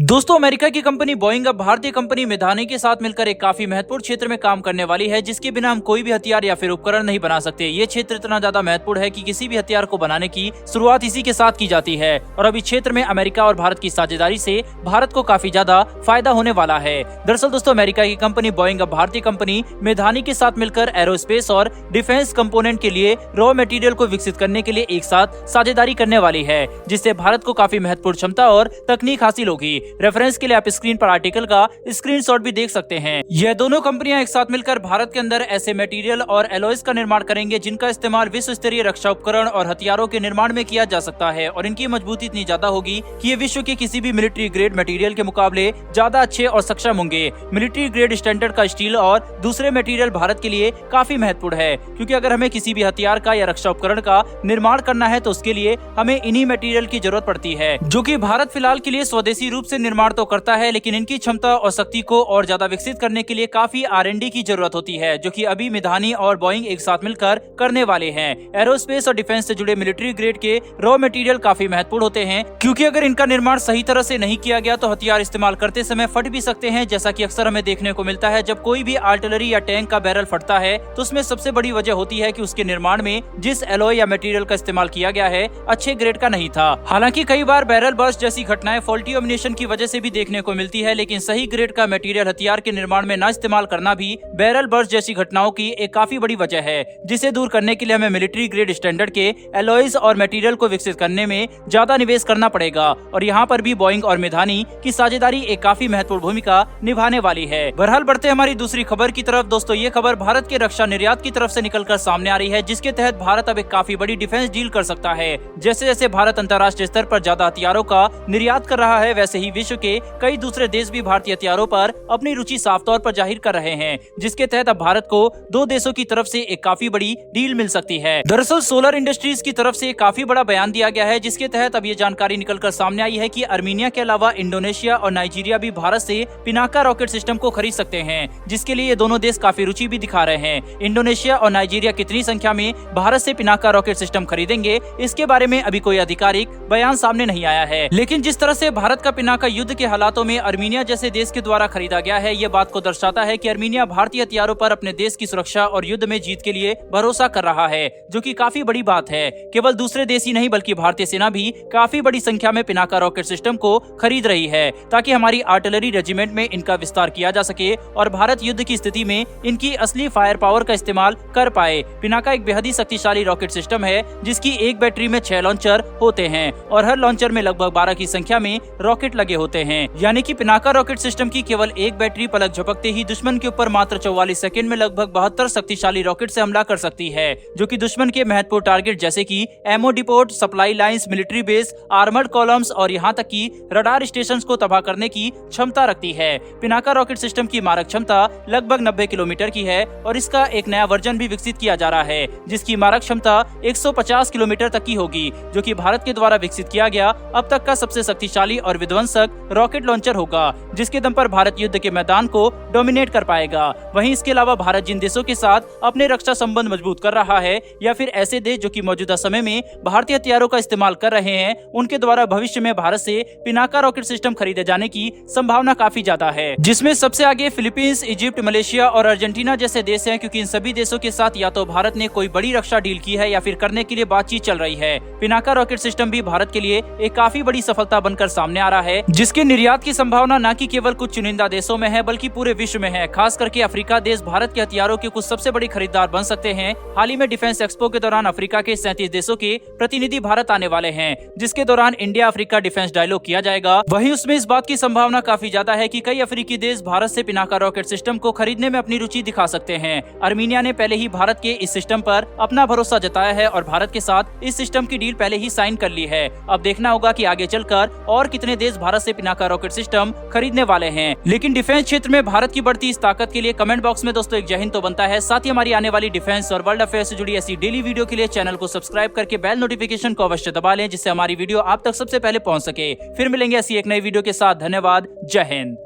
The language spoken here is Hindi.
दोस्तों, अमेरिका की कंपनी बोइंग अब भारतीय कंपनी मेधानी के साथ मिलकर एक काफी महत्वपूर्ण क्षेत्र में काम करने वाली है, जिसके बिना हम कोई भी हथियार या फिर उपकरण नहीं बना सकते। ये क्षेत्र इतना ज्यादा महत्वपूर्ण है कि किसी भी हथियार को बनाने की शुरुआत इसी के साथ की जाती है और अब इस क्षेत्र में अमेरिका और भारत की साझेदारी से भारत को काफी ज्यादा फायदा होने वाला है। दरअसल दोस्तों, अमेरिका की कंपनी बोइंग अब भारतीय कंपनी मेधानी के साथ मिलकर एरोस्पेस और डिफेंस कंपोनेंट के लिए रॉ मटेरियल को विकसित करने के लिए एक साथ साझेदारी करने वाली है, जिससे भारत को काफी महत्वपूर्ण क्षमता और तकनीक हासिल होगी। रेफरेंस के लिए आप स्क्रीन पर आर्टिकल का स्क्रीनशॉट भी देख सकते हैं। यह दोनों कंपनियां एक साथ मिलकर भारत के अंदर ऐसे मटेरियल और एलॉयज का निर्माण करेंगे जिनका इस्तेमाल विश्व स्तरीय रक्षा उपकरण और हथियारों के निर्माण में किया जा सकता है और इनकी मजबूती इतनी ज्यादा होगी कि ये विश्व के किसी भी मिलिट्री ग्रेड मटेरियल के मुकाबले ज्यादा अच्छे और सक्षम होंगे। मिलिट्री ग्रेड स्टैंडर्ड का स्टील और दूसरे मटेरियल भारत के लिए काफी महत्वपूर्ण है, क्योंकि अगर हमें किसी भी हथियार का या रक्षा उपकरण का निर्माण करना है तो उसके लिए हमें इन्हीं मटेरियल की जरूरत पड़ती है, जो कि भारत फिलहाल के लिए स्वदेशी रूप से निर्माण तो करता है, लेकिन इनकी क्षमता और शक्ति को और ज्यादा विकसित करने के लिए काफी R&D की जरूरत होती है, जो कि अभी मेधानी और बोइंग एक साथ मिलकर करने वाले हैं। एरोस्पेस और डिफेंस से जुड़े मिलिट्री ग्रेड के रॉ मटेरियल काफी महत्वपूर्ण होते हैं, क्योंकि अगर इनका निर्माण सही तरह से नहीं किया गया तो हथियार इस्तेमाल करते समय फट भी सकते हैं, जैसा कि अक्सर हमें देखने को मिलता है। जब कोई भी आर्टिलरी या टैंक का बैरल फटता है तो उसमें सबसे बड़ी वजह होती है कि उसके निर्माण में जिस एलॉय या मटेरियल का इस्तेमाल किया गया है अच्छे ग्रेड का नहीं था। हालांकि कई बार बैरल बर्स्ट जैसी घटनाएं फॉल्टी एम्यूनेशन की वजह से भी देखने को मिलती है, लेकिन सही ग्रेड का मटेरियल हथियार के निर्माण में न इस्तेमाल करना भी बैरल बर्स्ट जैसी घटनाओं की एक काफी बड़ी वजह है, जिसे दूर करने के लिए हमें मिलिट्री ग्रेड स्टैंडर्ड के एलॉयज और मटेरियल को विकसित करने में ज्यादा निवेश करना पड़ेगा और यहाँ पर भी बोइंग और मेधानी की साझेदारी एक काफी महत्वपूर्ण भूमिका निभाने वाली है। बहरहाल बढ़ते हमारी दूसरी खबर की तरफ। दोस्तों, ये खबर भारत के रक्षा निर्यात की तरफ से निकलकर सामने आ रही है, जिसके तहत भारत अब एक काफी बड़ी डिफेंस डील कर सकता है। जैसे जैसे भारत अंतर्राष्ट्रीय स्तर पर ज्यादा हथियारों का निर्यात कर रहा है, वैसे ही विश्व के कई दूसरे देश भी भारतीय हथियारों पर अपनी रुचि साफ तौर पर जाहिर कर रहे हैं, जिसके तहत अब भारत को दो देशों की तरफ से एक काफी बड़ी डील मिल सकती है। दरअसल सोलर इंडस्ट्रीज की तरफ से काफी बड़ा बयान दिया गया है, जिसके तहत अब ये जानकारी निकलकर सामने आई है कि अर्मीनिया के अलावा इंडोनेशिया और नाइजीरिया भी भारत से पिनाका रॉकेट सिस्टम को खरीद सकते हैं, जिसके लिए ये दोनों देश काफी रुचि भी दिखा रहे हैं। इंडोनेशिया और नाइजीरिया कितनी संख्या में भारत से पिनाका रॉकेट सिस्टम खरीदेंगे, इसके बारे में अभी कोई आधिकारिक बयान सामने नहीं आया है, लेकिन जिस तरह से भारत का पिनाका युद्ध के हालातों में अर्मीनिया जैसे देश के द्वारा खरीदा गया है, ये बात को दर्शाता है कि अर्मीनिया भारतीय हथियारों पर अपने देश की सुरक्षा और युद्ध में जीत के लिए भरोसा कर रहा है, जो कि काफी बड़ी बात है। केवल दूसरे देश ही नहीं बल्कि भारतीय सेना भी काफी बड़ी संख्या में पिनाका रॉकेट सिस्टम को खरीद रही है, ताकि हमारी आर्टिलरी रेजिमेंट में इनका विस्तार किया जा सके और भारत युद्ध की स्थिति में इनकी असली फायर पावर का इस्तेमाल कर पाए। पिनाका एक बेहद ही शक्तिशाली रॉकेट सिस्टम है, जिसकी एक बैटरी में 6 लॉन्चर होते हैं और हर लॉन्चर में लगभग 12 की संख्या में रॉकेट लगे होते हैं। यानी कि पिनाका रॉकेट सिस्टम की केवल एक बैटरी पलक झपकते ही दुश्मन के ऊपर मात्र 44 सेकंड में लगभग 72 शक्तिशाली रॉकेट से हमला कर सकती है, जो कि दुश्मन के महत्वपूर्ण टारगेट जैसे कि ammo depot, supply lines, military base, armoured columns और यहाँ तक कि रडार स्टेशंस को तबाह करने की क्षमता रखती है। पिनाका रॉकेट सिस्टम की मारक क्षमता लगभग 90 किलोमीटर की है और इसका एक नया वर्जन भी विकसित किया जा रहा है, जिसकी मारक क्षमता 150 किलोमीटर तक की होगी, जो कि भारत के द्वारा विकसित किया गया अब तक का सबसे शक्तिशाली और विध्वंसक रॉकेट लॉन्चर होगा, जिसके दम पर भारत युद्ध के मैदान को डोमिनेट कर पाएगा। वहीं इसके अलावा भारत जिन देशों के साथ अपने रक्षा संबंध मजबूत कर रहा है या फिर ऐसे देश जो कि मौजूदा समय में भारतीय हथियारों का इस्तेमाल कर रहे हैं, उनके द्वारा भविष्य में भारत से पिनाका रॉकेट सिस्टम खरीदे जाने की संभावना काफी ज्यादा है, जिसमें सबसे आगे फिलीपींस, इजिप्ट, मलेशिया और अर्जेंटीना जैसे देश हैं, क्योंकि इन सभी देशों के साथ या तो भारत ने कोई बड़ी रक्षा डील की है या फिर करने के लिए बातचीत चल रही है। पिनाका रॉकेट सिस्टम भी भारत के लिए एक काफी बड़ी सफलता बनकर सामने आ रहा है, जिसके निर्यात की संभावना न कि केवल कुछ चुनिंदा देशों में है बल्कि पूरे विश्व में है। खास करके अफ्रीका देश भारत के हथियारों के कुछ सबसे बड़े खरीदार बन सकते हैं। हाल ही में डिफेंस एक्सपो के दौरान अफ्रीका के 37 देशों के प्रतिनिधि भारत आने वाले हैं, जिसके दौरान इंडिया अफ्रीका डिफेंस डायलॉग किया जाएगा। वहीं उसमें इस बात की संभावना काफी ज्यादा है कि कई अफ्रीकी देश भारत से पिनाका रॉकेट सिस्टम को खरीदने में अपनी रुचि दिखा सकते हैं। अर्मीनिया ने पहले ही भारत के इस सिस्टम पर अपना भरोसा जताया है और भारत के साथ इस सिस्टम की डील पहले ही साइन कर ली है। अब देखना होगा कि आगे चलकर और कितने देश भारत से पिनाका रॉकेट सिस्टम खरीदने वाले हैं। लेकिन डिफेंस क्षेत्र में भारत की बढ़ती इस ताकत के लिए कमेंट बॉक्स में दोस्तों एक जय हिंद तो बनता है। साथ ही हमारी आने वाली डिफेंस और वर्ल्ड अफेयर से जुड़ी ऐसी डेली वीडियो के लिए चैनल को सब्सक्राइब करके बेल नोटिफिकेशन को अवश्य दबा लें, जिससे हमारी वीडियो आप तक सबसे पहले पहुंच सके। फिर मिलेंगे ऐसी एक नई वीडियो के साथ। धन्यवाद। जय हिंद।